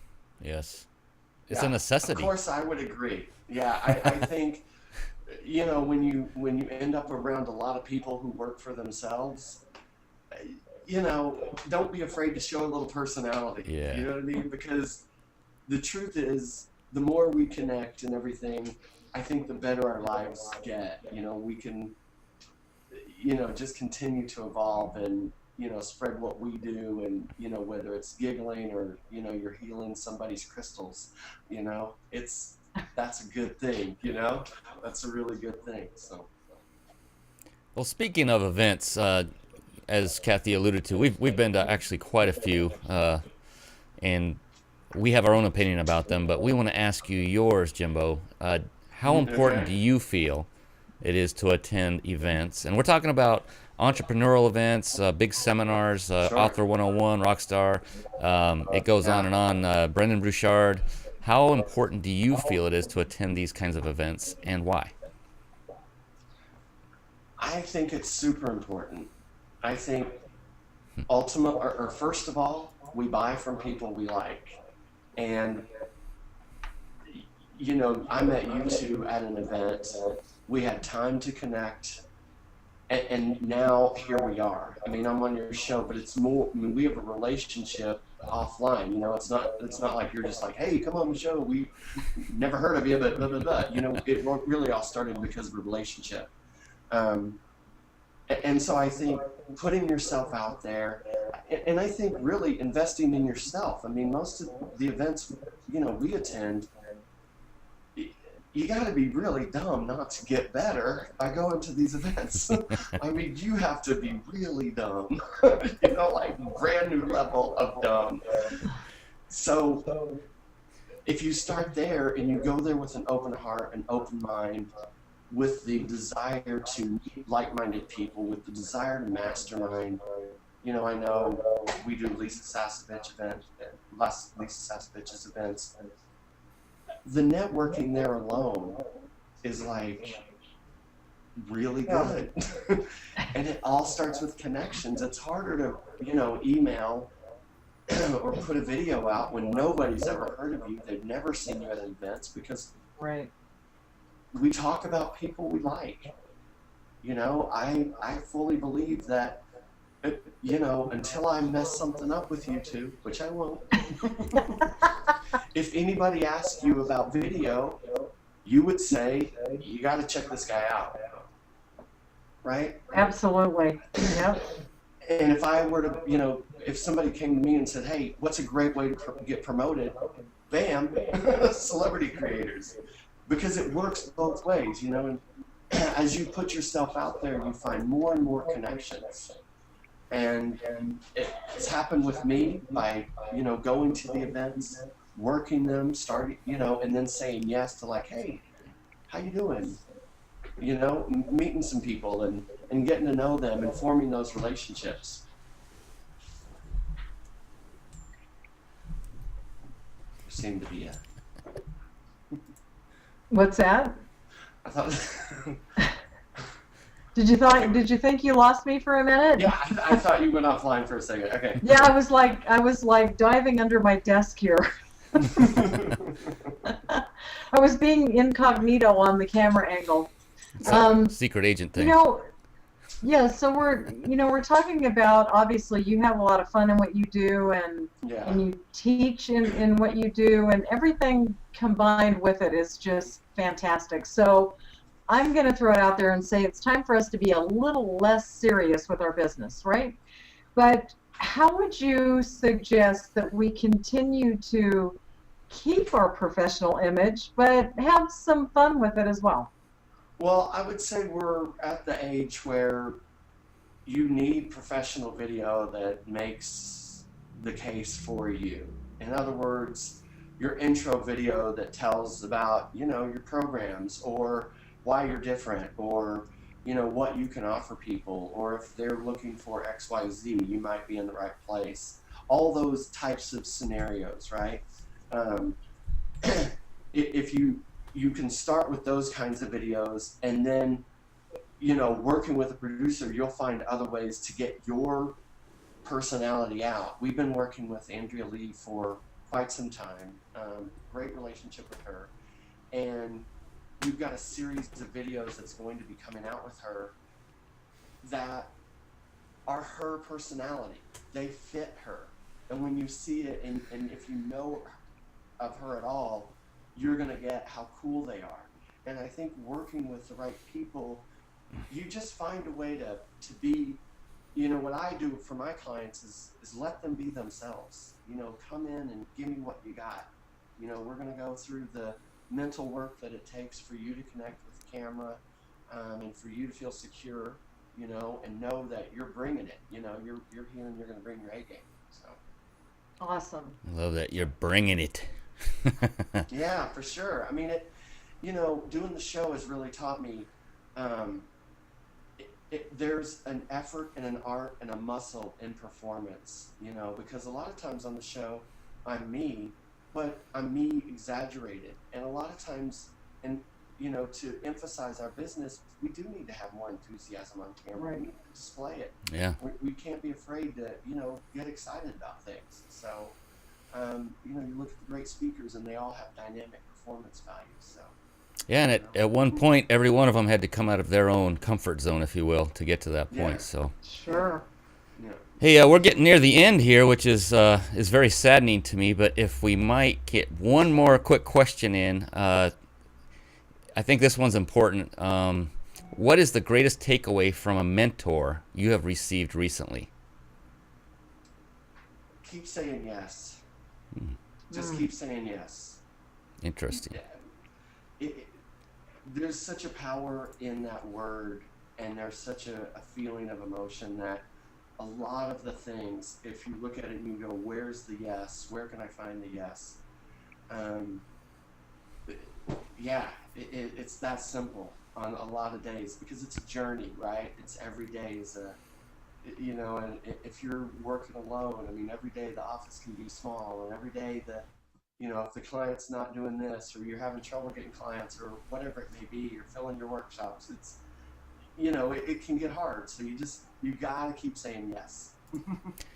Yes. It's a necessity. Of course, I would agree. Yeah, I think, when you end up around a lot of people who work for themselves, don't be afraid to show a little personality. Yeah. You know what I mean? Because the truth is, the more we connect and everything, I think the better our lives get. We can, just continue to evolve and, spread what we do, and, whether it's giggling or, you're healing somebody's crystals, that's a good thing, you know? That's a really good thing. So Well, speaking of events, as Kathy alluded to, we've been to actually quite a few, and we have our own opinion about them. But we want to ask you yours, Jimbo. How important okay. do you feel it is to attend events? And we're talking about entrepreneurial events, big seminars, Sure. Author 101, Rockstar. It goes on Yeah. and on. Brendan Bouchard. How important do you feel it is to attend these kinds of events, and why? I think it's super important. I think ultimate or first of all, we buy from people we like. And you know, I met you two at an event. We had time to connect, and now here we are. I mean, I'm on your show, but it's more. I mean, we have a relationship offline. You know, it's not like you're just like, hey, come on the show. We never heard of you, but blah blah blah. You know, it really all started because of a relationship. Um, and so I think putting yourself out there, and I think really investing in yourself. I mean, most of the events, you know, we attend, you got to be really dumb not to get better by going to these events. I mean, you have to be really dumb, you know, like brand new level of dumb. So if you start there and you go there with an open heart, an open mind, with the desire to meet like-minded people, with the desire to mastermind. You know, I know we do Lisa Sasovich's events. The networking there alone is like really good. And it all starts with connections. It's harder to, you know, email or put a video out when nobody's ever heard of you. They've never seen you at events because Right. we talk about people we like. You know, I fully believe that, you know, until I mess something up with you two, which I won't, if anybody asks you about video, you would say, you got to check this guy out, right? Absolutely. Yep. And if I were to, you know, if somebody came to me and said, hey, what's a great way to get promoted? Bam, celebrity creators. Because it works both ways, you know, and as you put yourself out there, you find more and more connections. And it's happened with me by, you know, going to the events, working them, starting, you know, and then saying yes to like, hey, how you doing? You know, meeting some people and getting to know them and forming those relationships. There seemed to be a... What's that? I thought... Did you think you lost me for a minute? Yeah, I thought you went offline for a second. Okay. Yeah, I was like diving under my desk here. I was being incognito on the camera angle. It's a secret agent thing. You know, yeah, so we're talking about, obviously you have a lot of fun in what you do, and Yeah. and you teach in what you do, and everything combined with it is just fantastic. So I'm going to throw it out there and say it's time for us to be a little less serious with our business, right? But how would you suggest that we continue to keep our professional image, but have some fun with it as well? Well, I would say we're at the age where you need professional video that makes the case for you. In other words, your intro video that tells about, you know, your programs or why you're different, or, you know, what you can offer people, or if they're looking for XYZ, you might be in the right place. All those types of scenarios, right? If you can start with those kinds of videos, and then, you know, working with a producer, you'll find other ways to get your personality out. We've been working with Andrea Lee for quite some time. Great relationship with her. And we've got a series of videos that's going to be coming out with her that are her personality. They fit her. And when you see it, and if you know of her at all, you're going to get how cool they are. And I think working with the right people, you just find a way to be, you know, what I do for my clients is let them be themselves. You know, come in and give me what you got. You know, we're going to go through the mental work that it takes for you to connect with the camera, and for you to feel secure, and know that you're bringing it. You're here and you're going to bring your A game. So. Awesome. I love that you're bringing it. Yeah, for sure. I mean, doing the show has really taught me. There's an effort and an art and a muscle in performance, because a lot of times on the show, I'm me, but I'm me exaggerated. And a lot of times, to emphasize our business, we do need to have more enthusiasm on camera. Right. We need to display it. Yeah. We can't be afraid to, get excited about things. So, you look at the great speakers and they all have dynamic performance values. So. Yeah, and at one point, every one of them had to come out of their own comfort zone, if you will, to get to that point. Yeah. So. Sure. Yeah. Hey, we're getting near the end here, which is very saddening to me. But if we might get one more quick question in, I think this one's important. What is the greatest takeaway from a mentor you have received recently? Keep saying yes. Just keep saying yes. Interesting. There's such a power in that word, and there's such a feeling of emotion that a lot of the things, if you look at it and you go, where's the yes? Where can I find the yes? It's that simple on a lot of days, because it's a journey, right? It's every day is and if you're working alone, I mean, every day the office can be small, and every day if the client's not doing this, or you're having trouble getting clients, or whatever it may be, you're filling your workshops, it's, it can get hard. So you gotta keep saying yes.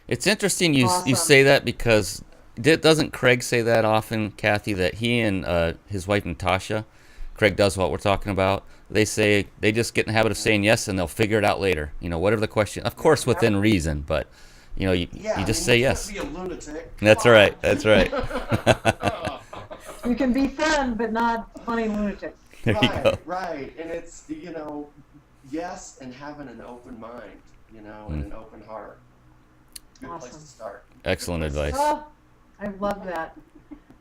It's interesting you Awesome. say that, because doesn't Craig say that often, Kathy, that he and his wife Natasha, Craig does what we're talking about. They say they just get in the habit of saying yes, and they'll figure it out later. Whatever the question, of course within reason, but you just say yes. You can't be a lunatic. That's right. That's right. You can be fun, but not funny lunatics. There you go. Right. And it's, yes, and having an open mind, and an open heart. Good place Awesome. to start. Excellent advice. Oh, I love that.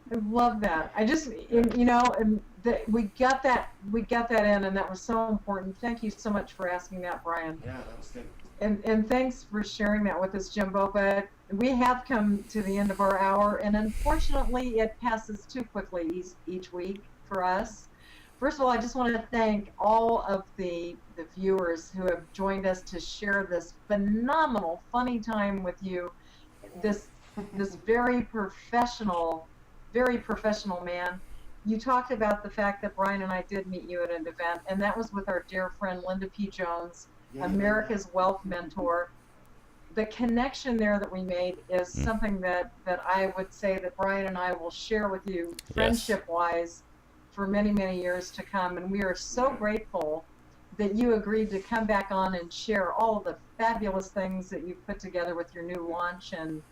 I love that. I just, we got that in, and that was so important. Thank you so much for asking that, Brian. Yeah, that was good. And thanks for sharing that with us, Jimbo. But we have come to the end of our hour, and unfortunately, it passes too quickly each week for us. First of all, I just want to thank all of the viewers who have joined us to share this phenomenal, funny time with you. This very professional man. You talked about the fact that Brian and I did meet you at an event, and that was with our dear friend Linda P. Jones, America's Wealth Mentor. The connection there that we made is something that I would say that Brian and I will share with you friendship-wise for many, many years to come. And we are so grateful that you agreed to come back on and share all of the fabulous things that you've put together with your new launch and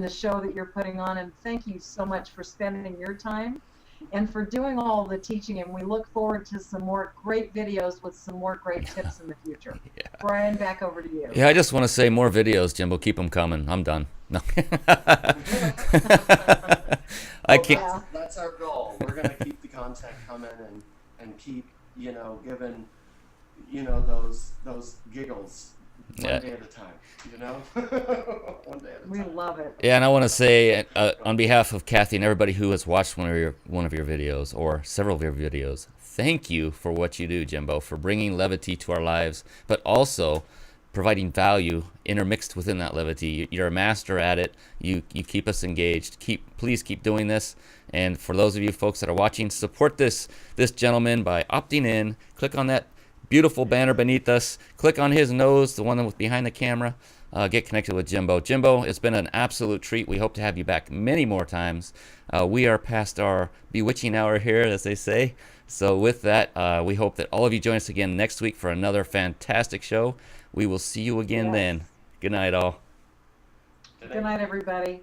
the show that you're putting on. And thank you so much for spending your time and for doing all the teaching. And we look forward to some more great videos with some more great tips in the future. Yeah. Brian, back over to you. Yeah, I just want to say more videos, Jimbo. Keep them coming. I'm done. No. I can't. That's our goal. We're going to keep the content coming and keep, giving, those giggles one day at a time, one day at a time. We love it. Yeah, and I want to say on behalf of Kathy and everybody who has watched one of your videos or several of your videos, thank you for what you do, Jimbo, for bringing levity to our lives, but also providing value intermixed within that levity. You're a master at it. You keep us engaged. Please keep doing this. And for those of you folks that are watching, support this gentleman by opting in. Click on that beautiful banner beneath us. Click on his nose, the one that was behind the camera. Get connected with Jimbo. Jimbo, it's been an absolute treat. We hope to have you back many more times. We are past our bewitching hour here, as they say. So with that, we hope that all of you join us again next week for another fantastic show. We will see you again then. Good night, all. Good night, everybody.